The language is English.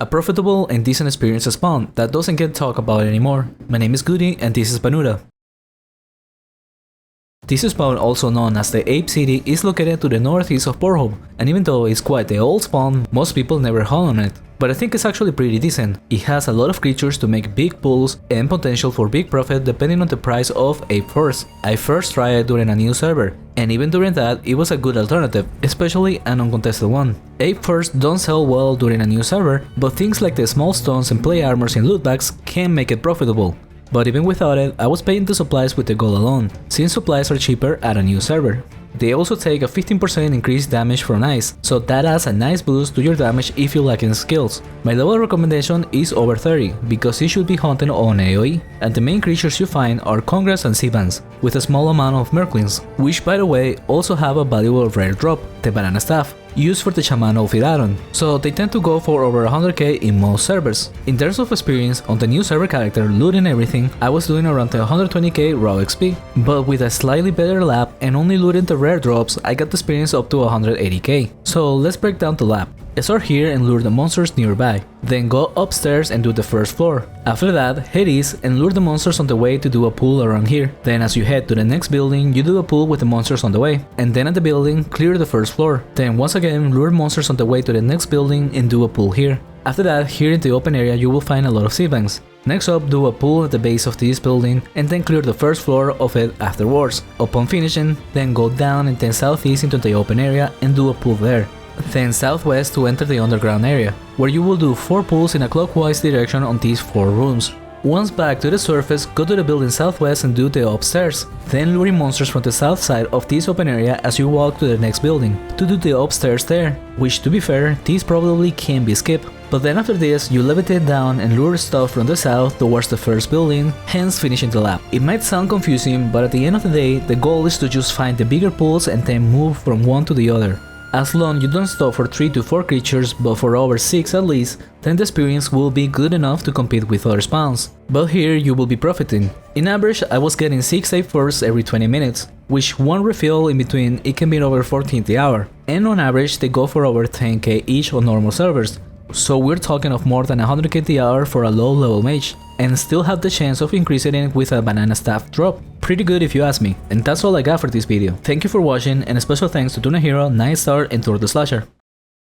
A profitable and decent experience spawn that doesn't get talked about anymore. My name is Goody and this is Banuta. This spawn, also known as the Ape City, is located to the northeast of Porthope, and even though it's quite the old spawn, most people never hunt on it. But I think it's actually pretty decent. It has a lot of creatures to make big pulls and potential for big profit depending on the price of Ape First. I first tried it during a new server, and even during that it was a good alternative, especially an uncontested one. Ape First don't sell well during a new server, but things like the small stones and play armors in loot bags can make it profitable. But even without it, I was paying the supplies with the gold alone, since supplies are cheaper at a new server. They also take a 15% increased damage from ice, so that adds a nice boost to your damage if you lack in skills. My level recommendation is over 30, because you should be hunting on AoE, and the main creatures you find are Congress and Seabans, with a small amount of Merklings, which by the way also have a valuable rare drop, the Banana Staff, used for the Shaman of Idaron, so they tend to go for over 100k in most servers. In terms of experience, on the new server character looting everything, I was doing around the 120k raw XP, but with a slightly better lap and only looting the rare drops, I got the experience up to 180k. So let's break down the lap. Start here and lure the monsters nearby, then go upstairs and do the first floor. After that, head east and lure the monsters on the way to do a pull around here. Then as you head to the next building, you do a pull with the monsters on the way, and then at the building, clear the first floor. Then once again, lure monsters on the way to the next building and do a pull here. After that, here in the open area you will find a lot of seabanks. Next up, do a pull at the base of this building and then clear the first floor of it afterwards. Upon finishing, then go down and then southeast into the open area and do a pull there. Then southwest to enter the underground area, where you will do 4 pulls in a clockwise direction on these 4 rooms. Once back to the surface, go to the building southwest and do the upstairs, then luring monsters from the south side of this open area as you walk to the next building, to do the upstairs there, which to be fair, this probably can be skipped. But then after this, you levitate down and lure stuff from the south towards the first building, hence finishing the lap. It might sound confusing, but at the end of the day, the goal is to just find the bigger pulls and then move from one to the other. As long you don't stop for 3 to 4 creatures, but for over 6 at least, then the experience will be good enough to compete with other spawns. But here you will be profiting. In average, I was getting 6 Ape Firsts every 20 minutes, which one refill in between it can be over 14 the hour, and on average they go for over 10k each on normal servers. So we're talking of more than 100k the hour for a low level mage, and still have the chance of increasing it with a Banana Staff drop. Pretty good if you ask me. And that's all I got for this video. Thank you for watching, and a special thanks to Tuna Hero, Nightstar and Tor the Slasher.